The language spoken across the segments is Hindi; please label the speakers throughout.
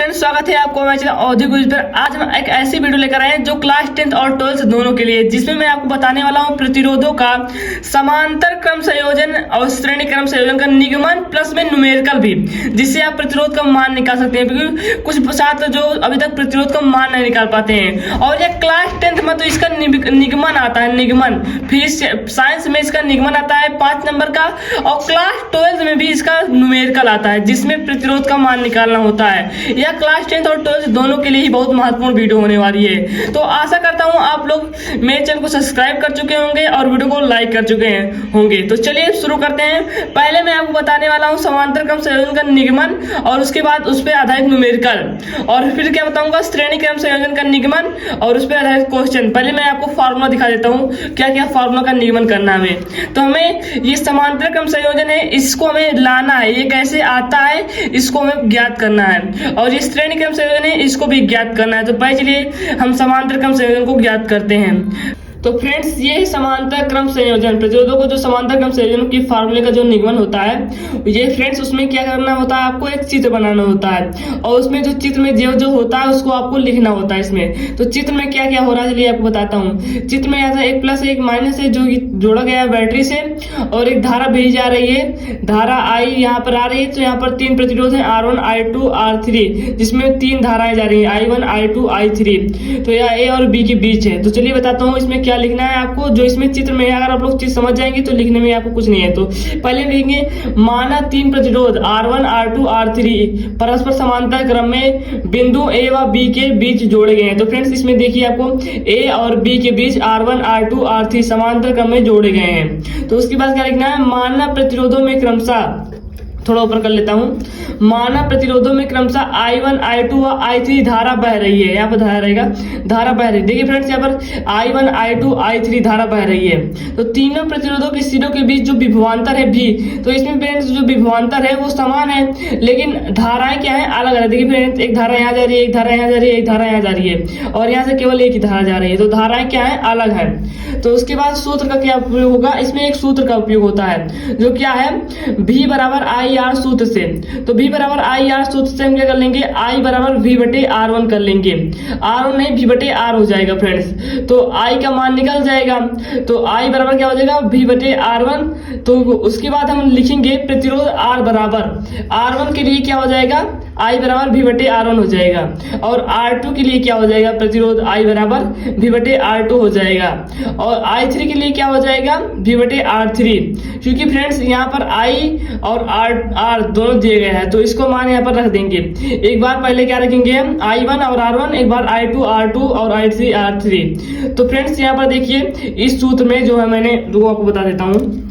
Speaker 1: फ्रेंड्स, स्वागत है आपको हमारे चैनल औद्योगिक क्विज पर। आज हम एक ऐसी वीडियो लेकर आए हैं जो क्लास 10th और 12th दोनों के लिए, जिसमें मैं आपको बताने वाला हूं प्रतिरोधों का समांतर क्रम संयोजन और श्रेणी क्रम संयोजन का निगमन प्लस में न्यूमेरिकल भी, जिससे आप प्रतिरोध का मान निकाल सकते हैं। क्योंकि कुछ छात्र जो अभी तक प्रतिरोध का मान नहीं निकाल पाते हैं, और यह क्लास 10th में तो इसका निगमन आता है, निगमन। फिर साइंस में इसका निगमन आता है 5 नंबर का, और क्लास 12th में भी इसका न्यूमेरिकल आता है, जिसमें प्रतिरोध का मान निकालना होता है। यह क्लास 10th और 12th दोनों के लिए ही बहुत महत्वपूर्ण वीडियो होने वाली है। तो आशा करता हूं आप लोग मेरे चैनल को सब्सक्राइब कर चुके होंगे और वीडियो को लाइक कर चुके होंगे। तो चलिए शुरू करते हैं। पहले मैं आपको बताने वाला हूं समांतर क्रम संयोजन का निगमन, और उसके बाद उस पर आधारित न्यूमेरिकल, और फिर क्या बताऊंगा श्रेणी क्रम संयोजन का निगमन और उस पर आधारित क्वेश्चन। पहले मैं आपको फॉर्मूला दिखा देता हूँ, क्या क्या फॉर्मूला का निगमन करना है हमें। तो हमें ये समांतर क्रम संयोजन है, इसको हमें लाना है, ये कैसे आता है इसको हमें ज्ञात करना है, और ये श्रेणी क्रम संयोजन है, इसको भी ज्ञात करना है। तो पहले चलिए हम समांतर क्रम संयोजन को ज्ञात करते हैं। तो फ्रेंड्स, ये समांतर क्रम संयोजन प्रतिरोधों को जो समांतर क्रम संयोजन की फार्मूले का जो निगमन होता है, ये फ्रेंड्स उसमें क्या करना होता है, आपको एक चित्र बनाना होता है, और उसमें जो चित्र में जो होता है उसको आपको लिखना होता है इसमें। तो चित्र में क्या क्या हो रहा है चलिए आपको बताता हूँ। चित्र में ऐसा एक प्लस एक माइनस है जो जोड़ा गया है बैटरी से, और एक धारा भेजी जा रही है, धारा आई यहाँ पर आ रही है। तो यहाँ पर 3 प्रतिरोध है, R1, I2, R3, जिसमें 3 धाराएं जा रही है, I1, I2, I3। तो यह A और B के बीच है। तो चलिए बताता हूँ इसमें क्या लिखना है आपको, जो इसमें चित्र में है। अगर आप लोग चीज समझ जाएंगे तो लिखने में आपको कुछ नहीं है। तो पहले लिखेंगे, माना 3 प्रतिरोध R1, R2, R3 परस्पर समांतर क्रम में बिंदु A व B के बीच जोड़े गए हैं। तो फ्रेंड्स इसमें देखिए आपको A और B के बीच R1, R2, R3 समांतर क्रम में जोड़े गए हैं। तो उसके बाद क्या लिखना है, माना प्रतिरोधों में क्रमशः, थोड़ा ऊपर कर लेता हूँ, माना प्रतिरोधों में क्रमशः I1, I2 व I3 धारा बह रही है। यहाँ पर धारा रहेगा, धारा बह रही है। देखिए फ्रेंड्स, यहाँ पर I1, I2, I3 धारा बह रही है। तो तीनों प्रतिरोधों के सिरों के बीच जो विभवांतर है भी, तो इसमें फ्रेंड्स जो विभवांतर है वो समान है, लेकिन धाराएं क्या है, अलग अलग। देखिए फ्रेंड्स, एक धारा यहाँ जा रही है, एक धारा यहाँ जा रही है, एक धारा यहाँ जा रही है, और यहाँ से केवल एक ही धारा जा रही है। तो धाराएं क्या है, अलग है। तो उसके बाद सूत्र का क्या उपयोग होगा, इसमें एक सूत्र का उपयोग होता है, जो क्या है, V बराबर IR सूत्र से। तो V बराबर IR सूत्र से हम क्या कर लेंगे, I बराबर V बटे R1 कर लेंगे। R1 नहीं, V बटे R हो जाएगा फ्रेंड्स। तो I का मान निकल जाएगा, तो I बराबर क्या हो जाएगा, V बटे R1। तो उसके बाद हम लिखेंगे प्रतिरोध R बराबर, R1 के लिए क्या हो जाएगा, I बराबर V बटे R1 हो जाएगा, और R2 के लिए क्या हो जाएगा, प्रतिरोध I बराबर V बटे R2 हो जाएगा, और I3 के लिए क्या हो जाएगा, V बटे R3। क्योंकि फ्रेंड्स यहाँ पर I और R दोनों दिए गए हैं, तो इसको मान यहाँ पर रख देंगे। एक बार पहले क्या रखेंगे हम, I1 और R1, एक बार I2 R2 और I3 R3। तो फ्रेंड्स यहाँ पर देखिए, इस सूत्र में जो है, मैंने जो आपको बता देता हूँ,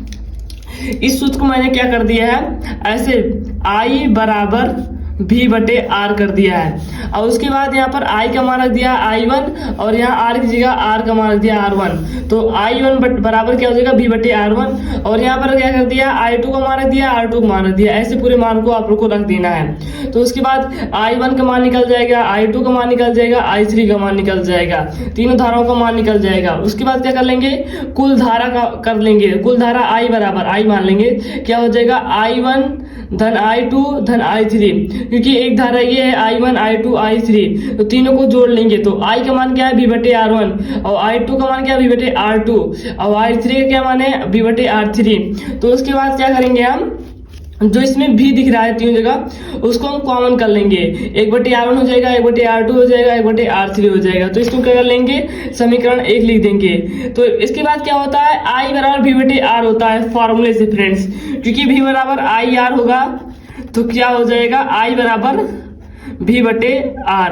Speaker 1: इस सूत्र को मैंने क्या कर दिया है, ऐसे I बराबर V बटे R कर दिया है, और उसके बाद यहाँ पर I का मान रख दिया I1, और यहाँ R की जगह R का मान रख दिया R1। तो I1 बराबर क्या हो जाएगा, V बटे R1, और यहाँ पर क्या कर दिया, I2 का मान रख दिया, R2 का मान रख दिया। ऐसे पूरे मान को आप लोग को रख देना है। तो उसके बाद I1 का मान निकल जाएगा, I2 का मान निकल जाएगा, I3 का मान निकल जाएगा, तीनों धाराओं का मान निकल जाएगा। उसके बाद क्या कर लेंगे, कुल धारा का कर लेंगे, कुल धारा I बराबर I मान लेंगे, क्या हो जाएगा, I1 धन I2 धन I3, क्योंकि एक धारा ये है I1, I2, I3, तो तीनों को जोड़ लेंगे। तो I का मान क्या है, V बटे R1, और I2 का मान क्या है, V बटे R2, और I3 का क्या मान है, V बटे R3। तो उसके बाद क्या करेंगे हम, जो इसमें V दिख रहा है तीनों जगह, उसको हम कॉमन कर लेंगे। 1 बटे R1 हो जाएगा, 1 बटे R2 हो जाएगा, 1 बटे R3 हो जाएगा। तो इसको क्या कर लेंगे, समीकरण 1 लिख देंगे। तो इसके बाद क्या होता है, I बराबर V बटे R होता है फॉर्मूले से फ्रेंड्स, क्योंकि V बराबर IR होगा, तो क्या हो जाएगा, I बराबर V बटे R।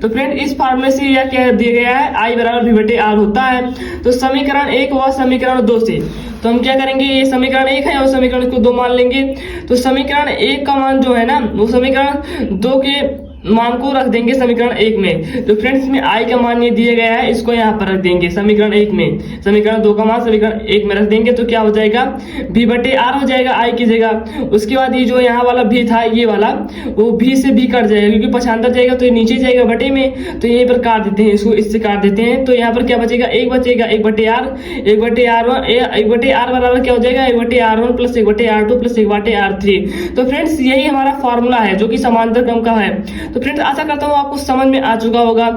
Speaker 1: तो फ्रेंड इस फार्मूले से यह क्या दिया गया है, I बराबर V बटे R होता है। तो समीकरण 1 व समीकरण 2 से, तो हम क्या करेंगे, ये समीकरण 1 है और समीकरण को 2 मान लेंगे। तो समीकरण 1 का मान जो है ना, वो समीकरण 2 के मान को रख देंगे समीकरण 1 में। तो फ्रेंड्स इसमें I का मान ये दिया गया है, इसको यहाँ पर रख देंगे समीकरण 1 में, समीकरण 2 का मान समीकरण 1 में रख देंगे। तो क्या हो जाएगा, V बटे R हो जाएगा I की जगह। उसके बाद ये जो यहाँ वाला V था, ये वाला, वो V से V कट जाएगा, क्योंकि पछांतर जाएगा तो ये नीचे जाएगा बटे में, तो यहीं पर काट देते हैं, इसको इससे काट देते हैं। तो यहाँ पर क्या बचेगा, 1 बचेगा, 1 बटे R, 1 बटे R1, 1 बटे R बराबर क्या हो जाएगा, 1 बटे R1 प्लस 1 बटे R2 प्लस 1 बटे R3। तो फ्रेंड्स यही हमारा फॉर्मूला है, जो कि समांतर क्रम का है। तो फ्रेंड्स आशा करता हूँ आपको समझ में आ चुका होगा।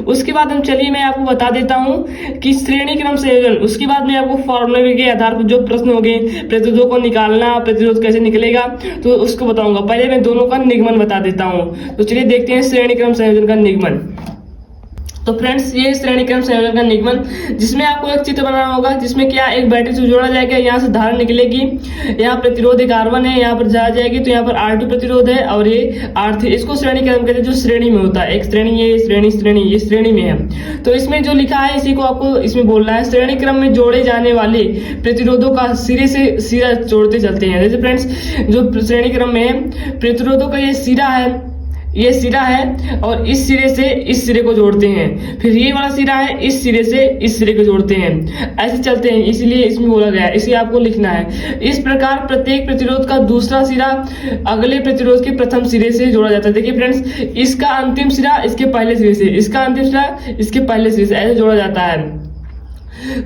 Speaker 1: उसके बाद हम चलिए मैं आपको बता देता हूँ कि श्रेणी क्रम संयोजन, उसके बाद मैं आपको फॉर्मूले के आधार पर जो प्रश्न हो गए, प्रतिरोधों को निकालना, प्रतिरोध कैसे निकलेगा, तो उसको बताऊंगा। पहले मैं दोनों का निगमन बता देता हूँ। तो चलिए देखते हैं श्रेणी क्रम संयोजन का निगमन। तो फ्रेंड्स ये श्रेणी क्रम संयोजन का निगमन, जिसमें आपको एक चित्र बनाना होगा, जिसमें क्या एक बैटरी से जोड़ा जाएगा, यहाँ से धारा निकलेगी, यहाँ प्रतिरोध एक R1 है, यहाँ पर जा जाएगी तो यहाँ पर R2 प्रतिरोध है और ये R3। इसको श्रेणी क्रम कहते हैं, जो श्रेणी में होता है। एक श्रेणी, ये श्रेणी ये श्रेणी में है। तो इसमें जो लिखा है इसी को आपको इसमें बोलना है। श्रेणी क्रम में जोड़े जाने वाले प्रतिरोधों का सिरे से सिरा जोड़ते चलते हैं। जैसे फ्रेंड्स जो श्रेणी क्रम में है, प्रतिरोधों का ये सिरा है, ये सिरा है और इस सिरे से इस सिरे को जोड़ते हैं, फिर ये वाला सिरा है, इस सिरे से इस सिरे को जोड़ते हैं, ऐसे चलते हैं, इसलिए इसमें बोला गया है, इसे आपको लिखना है। इस प्रकार प्रत्येक प्रतिरोध का दूसरा सिरा अगले प्रतिरोध के प्रथम सिरे से जोड़ा जाता है। देखिए फ्रेंड्स, इसका अंतिम सिरा इसके पहले सिरे से, इसका अंतिम सिरा इसके पहले सिरे से, ऐसे जोड़ा जाता है,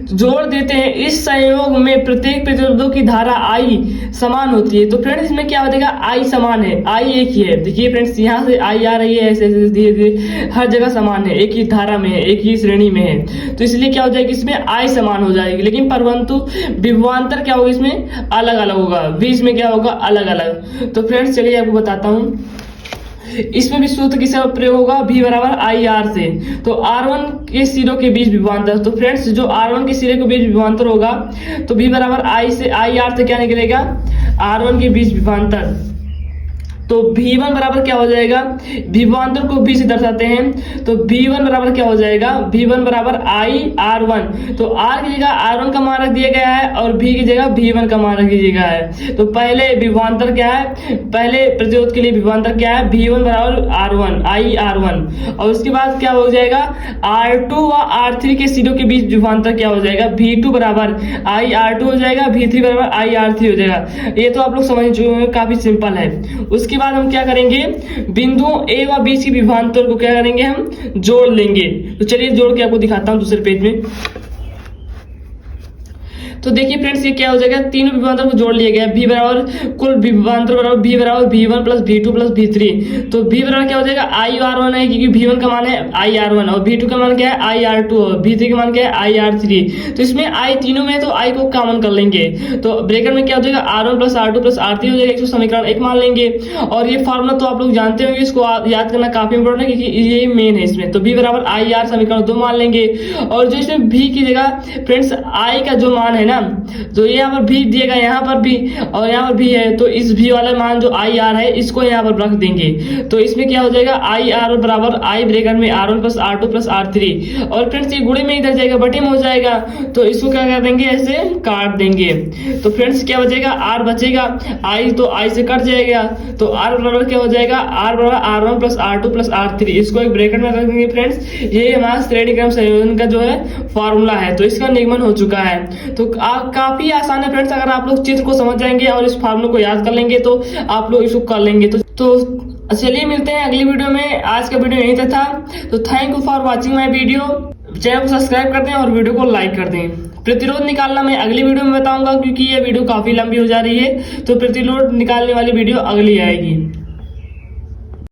Speaker 1: जोड़ देते हैं। इस संयोग में प्रत्येक प्रतिरोधों की धारा I समान होती है। तो फ्रेंड्स इसमें क्या हो जाएगा, I समान है, I एक ही है। देखिए फ्रेंड्स यहाँ से I आ रही है, ऐसे ऐसे धीरे धीरे हर जगह समान है, एक ही धारा में है, एक ही श्रेणी में है। तो इसलिए क्या हो जाएगी, इसमें I समान हो जाएगी। लेकिन परंतु विभवांतर क्या होगा, इसमें अलग अलग होगा, बीच में क्या होगा, अलग अलग। तो फ्रेंड्स चलिए आपको बताता हूँ, इसमें भी सूत्र किसका प्रयोग होगा, V बराबर IR से। तो R1 के सिरों के बीच विभवांतर, तो फ्रेंड्स जो R1 के सिरे के बीच विभवांतर होगा तो V बराबर IR से क्या निकलेगा, R1 के बीच विभवांतर। तो V1 बराबर क्या हो जाएगा, विभवांतर को V से दर्शाते हैं, तो V1 बराबर क्या हो जाएगा, V1 बराबर IR1। तो R की जगह R1 का मान रख दिया गया है और V की जगह V1 का मान रख दिया गया है। तो पहले विभवांतर क्या है, पहले प्रतिरोध के लिए विभवांतर क्या है, V1 बराबर R1 IR1, और उसके बाद क्या हो जाएगा, R2 व R3 के सिरों के बीच विभवांतर क्या हो जाएगा, V2 बराबर IR2 हो जाएगा, V3 बराबर IR3 हो जाएगा। ये तो आप लोग समझ चुके हैं, काफी सिंपल है। उसके बाद हम क्या करेंगे, बिंदुओं A व B की विभवांतर को क्या करेंगे, हम जोड़ लेंगे। तो चलिए जोड़ के आपको दिखाता हूं दूसरे पेज में। तो देखिए फ्रेंड्स ये क्या हो जाएगा, तीनों विभवांतर को जोड़ लिया गया। V बराबर कुल विभवांतर बराबर V बराबर V1 plus V2 plus V3। तो V बराबर क्या हो जाएगा, IR1 है, क्योंकि V1 का मान है IR1 और V2 का मान क्या है IR2 और V3 का मान क्या है IR3। तो इसमें I तीनों में, तो I को कॉमन कर लेंगे। तो ब्रैकेट में क्या हो जाएगा, R1 plus R2 plus R3 हो जाएगा। इसको समीकरण 1 मान लेंगे। और ये फॉर्मूला तो आप लोग जानते होंगे, इसको याद करना काफी इंपॉर्टेंट है, क्योंकि ये मेन है इसमें। तो V बराबर IR समीकरण 2 मान लेंगे। और जो इसमें V की जगह फ्रेंड्स I का जो मान है ना, तो यहाँ पर भी दिएगा, यहाँ पर भी और यहाँ पर भी है, तो इस भी वाला मान जो IR है इसको यहाँ पर रख देंगे। तो इसमें क्या हो जाएगा, IR बराबर I ब्रैकेट में R1 plus R2 plus R3। और फ्रेंड्स ये गुणे में इधर जाएगा, बटे में हो जाएगा, तो इसको क्या कर देंगे, ऐसे काट देंगे। तो फ्रेंड्स क्या बचेगा, R बचेगा, I तो I से कट जाएगा। तो R बराबर क्या हो जाएगा, R बराबर R1 plus R2 plus R3। इसको एक ब्रैकेट में रख देंगे। फ्रेंड्स ये हमारा श्रेणी क्रम संयोजन का जो है फॉर्मूला है, तो इसका निगमन हो चुका है। तो काफी आसान है फ्रेंड्स, अगर आप लोग चित्र को समझ जाएंगे और इस फॉर्मूले को याद कर लेंगे तो आप लोग इसको कर लेंगे। तो चलिए मिलते हैं अगली वीडियो में। आज का वीडियो यहीं तक था। तो thank you for watching my video. Channel को सब्सक्राइब कर दें और वीडियो को लाइक कर दें। प्रतिरोध निकालना मैं अगली वीडियो में बताऊंगा, क्योंकि ये वीडियो काफी लंबी हो जा रही है। तो प्रतिरोध निकालने वाली वीडियो अगली आएगी।